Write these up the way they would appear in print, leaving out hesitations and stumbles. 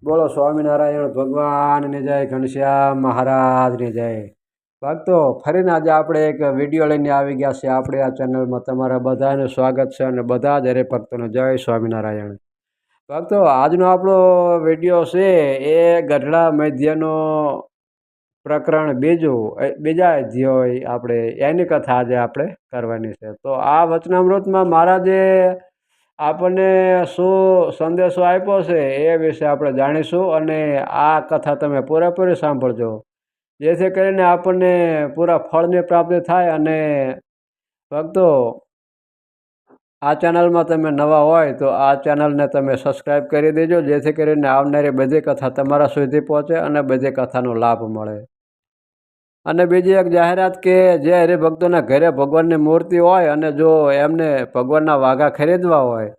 બોલો સ્વામિનારાયણ ભગવાનની જય, ઘનશ્યામ મહારાજની જય. ભક્તો, ફરીને આજે આપણે એક વિડીયો લઈને આવી ગયા છે. આપણે આ ચેનલમાં તમારા બધાનું સ્વાગત છે અને બધા જ હરિભક્તોને જય સ્વામિનારાયણ. ભક્તો, આજનો આપણો વિડીયો છે એ ગઢડા મધ્યનો પ્રકરણ બીજા અધ્યાય આપણે એની કથા આજે આપણે કરવાની છે. તો આ વચનામૃતમાં મહારાજે આપણને શું સંદેશો આપ્યો છે એ વિશે આપણે જાણીશું અને આ કથા તમે પૂરેપૂરી સાંભળજો, જેથી કરીને આપણને પૂરા ફળની પ્રાપ્તિ થાય. અને ભક્તો, આ ચેનલમાં તમે નવા હોય તો આ ચેનલને તમે સબસ્ક્રાઈબ કરી દેજો, જેથી કરીને આવનારી બધી કથા તમારા સુધી પહોંચે અને બધી કથાનો લાભ મળે. અને બીજી એક જાહેરાત કે જે હરિભક્તોના ઘરે ભગવાનની મૂર્તિ હોય અને જો એમને ભગવાનના વાઘા ખરીદવા હોય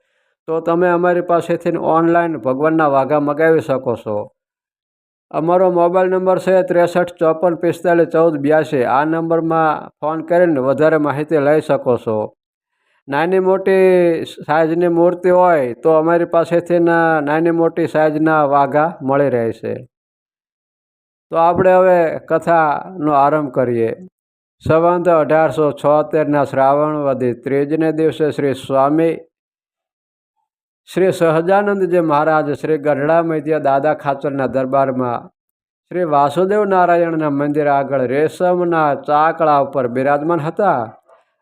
તો તમે અમારી પાસેથી ઓનલાઈન ભગવાનના વાઘા મગાવી શકો છો. અમારો મોબાઈલ નંબર છે 63 54 45 14 82. આ નંબરમાં ફોન કરીને વધારે માહિતી લઈ શકો છો. નાની મોટી સાઇઝની મૂર્તિ હોય તો અમારી પાસેથી નાની મોટી સાઇઝના વાઘા મળી રહે છે. તો આપણે હવે કથાનો આરંભ કરીએ. સંવંત 1876ના શ્રાવણ વદી ત્રીજને દિવસે શ્રી સહજાનંદજી મહારાજ શ્રી ગઢડા મધ્ય દાદા ખાચરના દરબારમાં શ્રી વાસુદેવ નારાયણના મંદિર આગળ રેશમના ચાકળા ઉપર બિરાજમાન હતા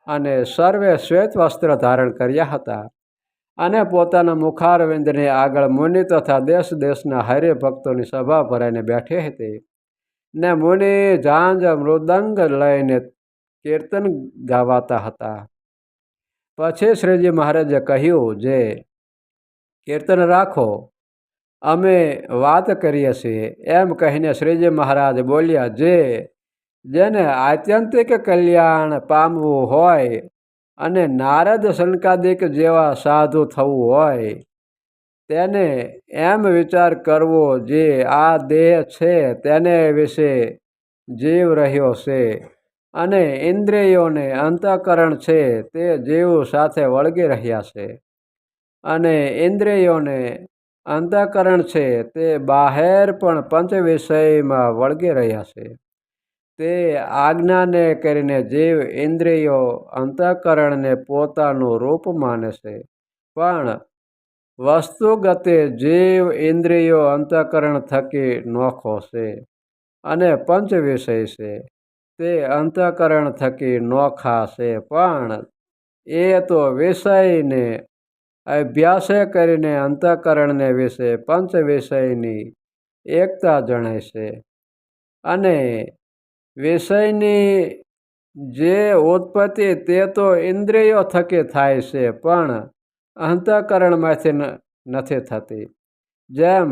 અને સર્વે શ્વેત વસ્ત્ર ધારણ કર્યા હતા અને પોતાના મુખારવિંદની આગળ મુનિ તથા દેશ દેશના હરિભક્તોની સભા ભરાઈને બેઠી હતી ને મુનિ ઝાંઝ મૃદંગ લઈને કીર્તન ગાવાતા હતા. પછી શ્રીજી મહારાજે કહ્યું, જે કીર્તન રાખો, અમે વાત કરીએ છીએ. એમ કહીને શ્રીજી મહારાજ બોલ્યા, જેને આત્યંતિક કલ્યાણ પામવું હોય અને નારદ સનકાદિક જેવા સાધુ થવું હોય તેને એમ વિચાર કરવો, જે આ દેહ છે તેને વિશે જીવ રહ્યો છે અને ઇન્દ્રિયોને અંતઃકરણ છે તે જીવ સાથે વળગી રહ્યા છે અને ઇન્દ્રિયોને અંતઃકરણ છે તે બહાર પણ પંચ વિષયમાં વળગી રહ્યા છે. તે આજ્ઞાને કરીને જીવ ઇન્દ્રિયો અંતઃકરણને પોતાનું રૂપ માને છે, પણ વસ્તુગતે જીવ ઇન્દ્રિયો અંતઃકરણ થકી નોખો છે અને પંચ વિષય છે તે અંતઃકરણ થકી નોખા છે, પણ એ તો વિષયને અભ્યાસે કરીને અંતઃકરણને વિશે પંચ વિષયની એકતા જણાય છે. અને વિષયની જે ઉત્પત્તિ તે તો ઇન્દ્રિયો થકી થાય છે, પણ અંતઃકરણમાંથી નથી થતી. જેમ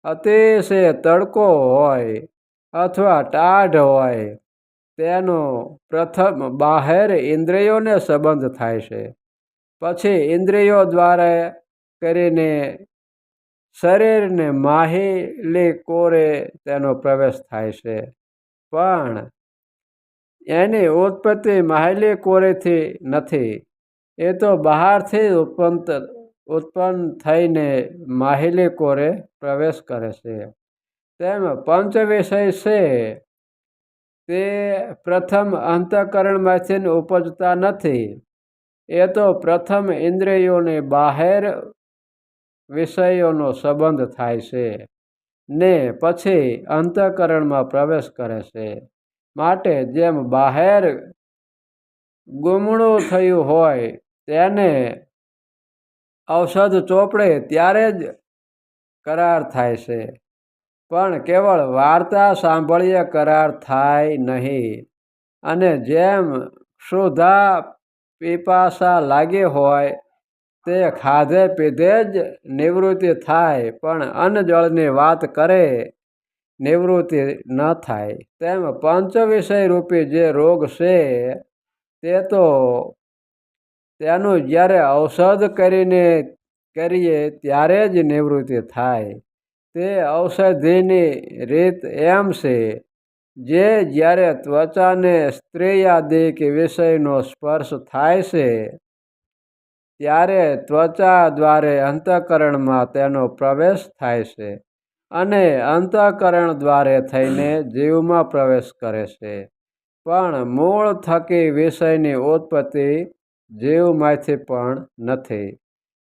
અતિશય તડકો હોય અથવા ટાઢ હોય તેનો પ્રથમ બહાર ઇન્દ્રિયોને સંબંધ થાય છે, પછી ઇન્દ્રિયો દ્વારા કરીને શરીરને માહિલી કોરે તેનો પ્રવેશ થાય છે, પણ એની ઉત્પત્તિ માહિલી કોરેથી નથી. એ તો બહારથી ઉત્પન્ન થઈને માહિલી કોરે પ્રવેશ કરે છે. તેમ પંચ વિષય છે તે પ્રથમ અંતઃકરણમાંથી ઉપજતા નથી. એ તો પ્રથમ ઇન્દ્રિયોની બહાર વિષયોનો સંબંધ થાય છે ને પછી અંતઃકરણમાં પ્રવેશ કરે છે. માટે જેમ બહાર ગુમણું થયું હોય તેને ઔષધ ચોપડે ત્યારે જ કરાર થાય છે, પણ કેવળ વાર્તા સાંભળીએ કરાર થાય નહીં. અને જેમ ક્ષુધા પીપાસા લાગી હોય તે ખાધે પીધે જ નિવૃત્તિ થાય, પણ અન્ન જળની વાત કરે નિવૃત્તિ ન થાય. તેમ પંચ વિષય રૂપી જે રોગ છે તે તો તેનું જ્યારે ઔષધ કરીએ ત્યારે જ નિવૃત્તિ થાય. તે ઔષધિની રીત એમ છે, જે જ્યારે ત્વચાને સ્ત્રીયાદિક વિષયનો સ્પર્શ થાય છે ત્યારે ત્વચા દ્વારે અંતઃકરણમાં તેનો પ્રવેશ થાય છે. અને અંતઃકરણ દ્વારે થઈને જીવમાં પ્રવેશ કરે છે. પણ મૂળ થકી વિષયની ઉત્પત્તિ જીવમાંથી પણ નથી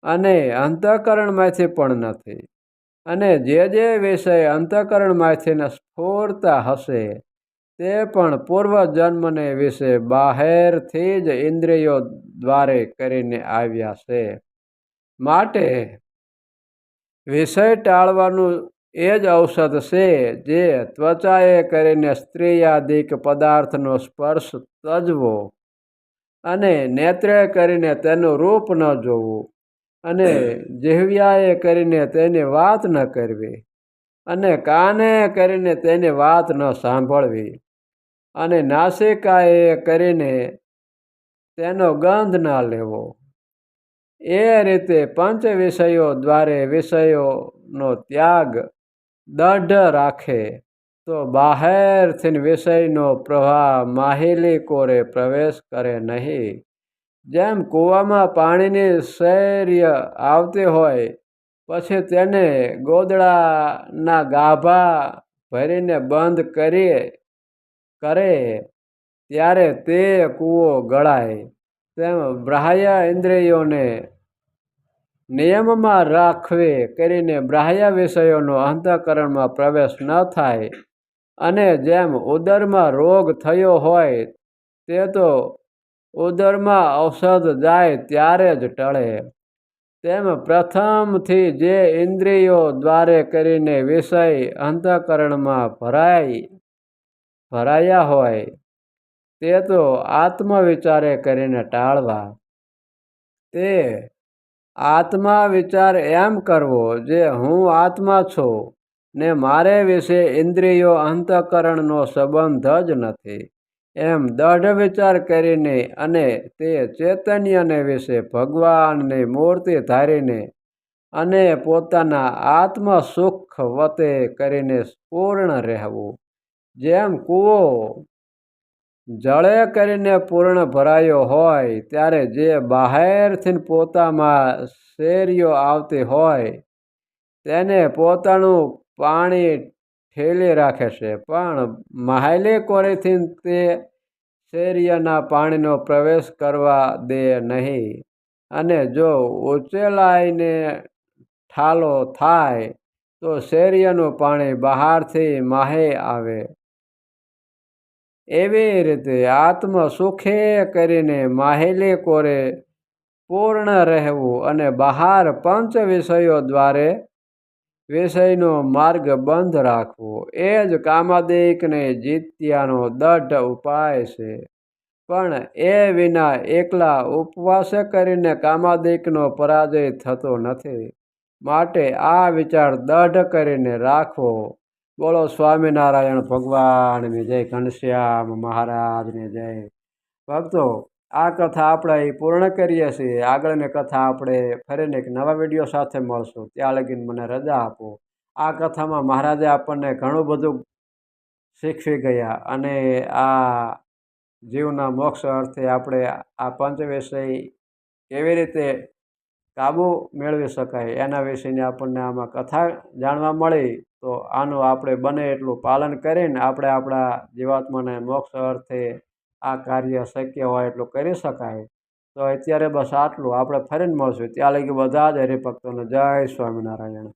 અને અંતઃકરણમાંથી પણ નથી. અને જે વિષય અંતઃકરણમાંથી સ્ફૂર્ત હશે તે પણ પૂર્વજન્મને વિશે બહારથી જ ઇન્દ્રિયો દ્વારે કરીને આવ્યા છે. માટે વિષય ટાળવાનું એ જ ઔષધ છે જે ત્વચાએ કરીને સ્ત્રીયાદિક પદાર્થનો સ્પર્શ તજવો અને નેત્રે કરીને તેનું રૂપ ન જોવું અને જીહવ્યાએ કરીને તેની વાત ન કરવી અને કાને કરીને તેની વાત ન સાંભળવી અને નાસિકાએ કરીને તેનો ગંધ ન લેવો. એ રીતે પંચ વિષયો દ્વારે વિષયોનો ત્યાગ દઢ રાખે તો બહારથી વિષયનો પ્રવાહ માહિલી કોરે પ્રવેશ કરે નહીં. જેમ કૂવામાં પાણીની શૈર્ય આવતી હોય પછી તેને ગોદડાના ગાભા ભરીને બંધ કરે ત્યારે તે કૂવો ગળાય. તેમ બાહ્ય ઇન્દ્રિયોને નિયમમાં રાખવે કરીને બાહ્ય વિષયોનો અંતઃકરણમાં પ્રવેશ ન થાય. અને જેમ ઉદરમાં રોગ થયો હોય તે તો ઉદરમાં ઔષધ જાય ત્યારે જ ટળે, તેમ પ્રથમથી જે ઇન્દ્રિયો દ્વારે કરીને વિષય અંતઃકરણમાં ભરાયા હોય તે તો આત્મવિચારે કરીને ટાળવા. તે આત્મા વિચાર એમ કરવો જે હું આત્મા છું ને મારે વિશે ઇન્દ્રિયો અંતઃકરણનો સંબંધ જ નથી એમ દઢ વિચાર કરીને અને તે ચૈતન્યને વિશે ભગવાનની મૂર્તિ ધારીને અને પોતાના આત્મ સુખ વતે કરીને પૂર્ણ રહેવું. જેમ કૂવો જળે કરીને પૂર્ણ ભરાયો હોય ત્યારે જે બહારથી પોતામાં શેરીઓ આવતી હોય તેને પોતાનું પાણી ઠેલી રાખે છે, પણ માહિલી કોરીથી તે શેરીના પાણીનો પ્રવેશ કરવા દે નહીં. અને જો ઉચેલાઈને ઠાલો થાય તો શેરીનું પાણી બહારથી માહી આવે. એવી રીતે આત્મ સુખે કરીને માહિલી કોરે પૂર્ણ રહેવું અને બહાર પંચ વિષયો દ્વારે વિષયનો માર્ગ બંધ રાખવો એ જ કામાદિકને જીત્યાનો દઢ ઉપાય છે. પણ એ વિના એકલા ઉપવાસ કરીને કામાદિકનો પરાજય થતો નથી. માટે આ વિચાર દઢ કરીને રાખવો. બોલો સ્વામિનારાયણ ભગવાનની જય, ઘનશ્યામ મહારાજની જય. ભક્તો, આ કથા આપણે પૂર્ણ કરીએ છીએ. આગળની કથા આપણે ફરીને એક નવા વિડીયો સાથે મળશું. ત્યાં લગીને મને રજા આપો. આ કથામાં મહારાજે આપણને ઘણું બધું શીખવી ગયા અને આ જીવના મોક્ષ અર્થે આપણે આ પંચ વિષય કેવી રીતે કાબુ મેળવી શકાય એના વિશેની આપણને આમાં કથા જાણવા મળી. તો આનું આપણે બને એટલું પાલન કરીને આપણે આપણા જીવાત્માને મોક્ષ અર્થે આ કાર્ય શક્ય હોય એટલું કરી શકાય. તો અત્યારે બસ આટલું. આપણે ફરીને મળશું. ત્યાં લગી બધા જ હરિભક્તોને જય સ્વામિનારાયણ.